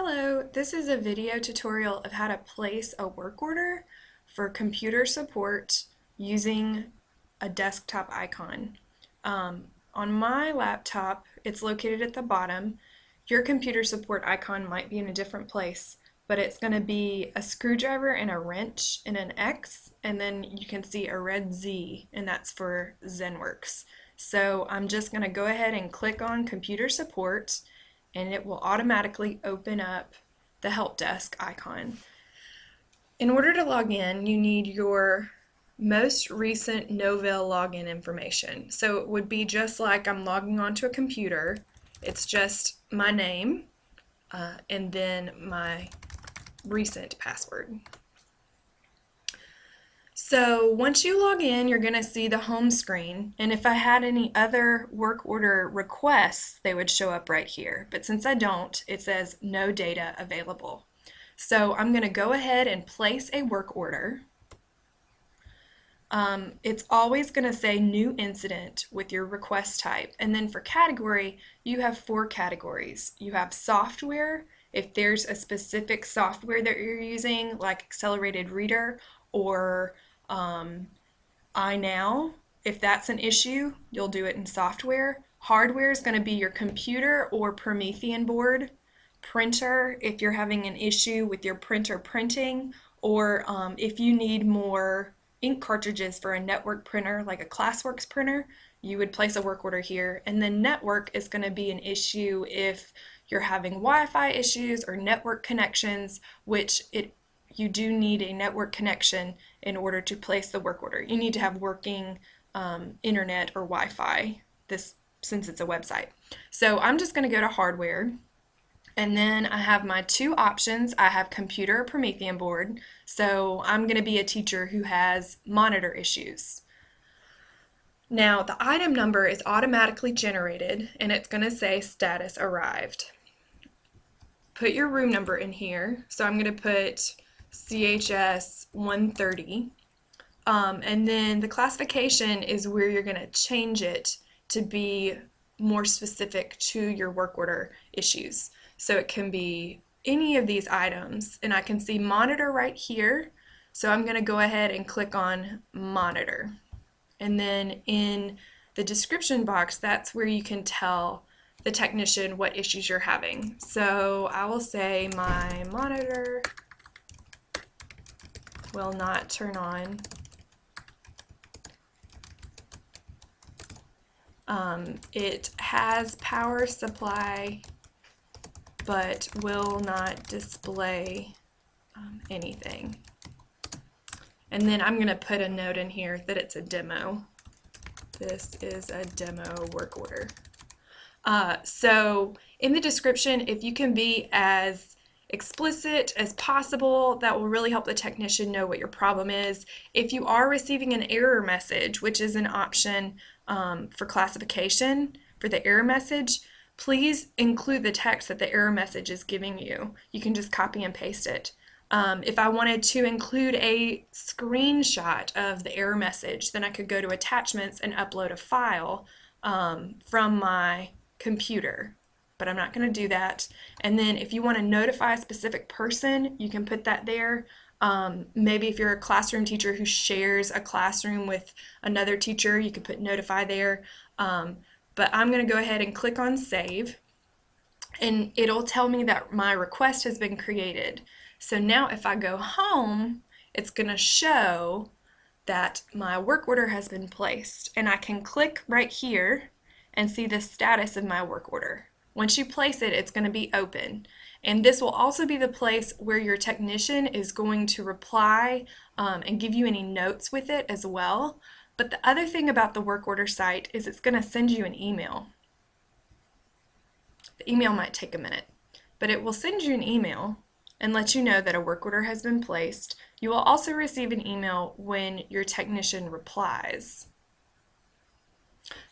Hello, this is a video tutorial of how to place a work order for computer support using a desktop icon. On my laptop, it's located at the bottom. Your computer support icon might be in a different place, but it's going to be a screwdriver and a wrench and an X, and then you can see a red Z, and that's for ZenWorks. So I'm just going to go ahead and click on computer support, and it will automatically open up the help desk icon. In order to log in, you need your most recent Novell login information. So it would be just like I'm logging onto a computer. It's just my name and then my recent password. So once you log in, you're going to see the home screen, and if I had any other work order requests, they would show up right here. But since I don't, it says no data available. So I'm going to go ahead and place a work order. It's always going to say new incident with your request type, and then for category, you have 4 categories. You have software, if there's a specific software that you're using, like Accelerated Reader or iNow. If that's an issue, you'll do it in software. Hardware is going to be your computer or Promethean board. Printer, if you're having an issue with your printer printing, or if you need more ink cartridges for a network printer like a ClassWorks printer, you would place a work order here. And then network is going to be an issue if you're having Wi-Fi issues or network connections, which you do need a network connection in order to place the work order. You need to have working internet or Wi-Fi, since it's a website. So I'm just going to go to hardware, and then I have my 2 options. I have computer or Promethean board, so I'm going to be a teacher who has monitor issues. Now the item number is automatically generated, and it's going to say status arrived. Put your room number in here, so I'm going to put CHS 130, and then the classification is where you're going to change it to be more specific to your work order issues. So it can be any of these items, and I can see monitor right here, so I'm going to go ahead and click on monitor. And then in the description box, that's where you can tell the technician what issues you're having. So I will say my monitor will not turn on. It has power supply but will not display anything. And then I'm going to put a note in here that it's a demo. This is a demo work order. So in the description, if you can be as explicit as possible, that will really help the technician know what your problem is. If you are receiving an error message, which is an option for classification for the error message, please include the text that the error message is giving you. You can just copy and paste it. If I wanted to include a screenshot of the error message, then I could go to attachments and upload a file from my computer, but I'm not going to do that. And then if you want to notify a specific person, you can put that there. Maybe if you're a classroom teacher who shares a classroom with another teacher, you could put notify there. But I'm going to go ahead and click on save, and it'll tell me that my request has been created. So now if I go home, it's going to show that my work order has been placed, and I can click right here and see the status of my work order. Once you place it, it's going to be open, and this will also be the place where your technician is going to reply and give you any notes with it as well. But the other thing about the work order site is it's going to send you an email. The email might take a minute, but it will send you an email and let you know that a work order has been placed. You will also receive an email when your technician replies.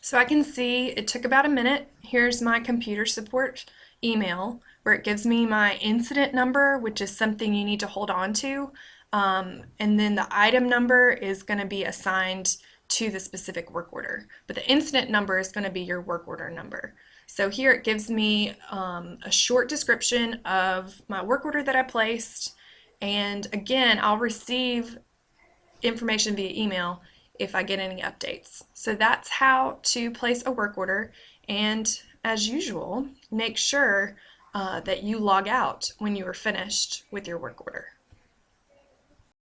So I can see it took about a minute. Here's my computer support email where it gives me my incident number, which is something you need to hold on to. And then the item number is going to be assigned to the specific work order. But the incident number is going to be your work order number. So here it gives me a short description of my work order that I placed. And again, I'll receive information via email if I get any updates. So that's how to place a work order. And as usual, make sure that you log out when you are finished with your work order.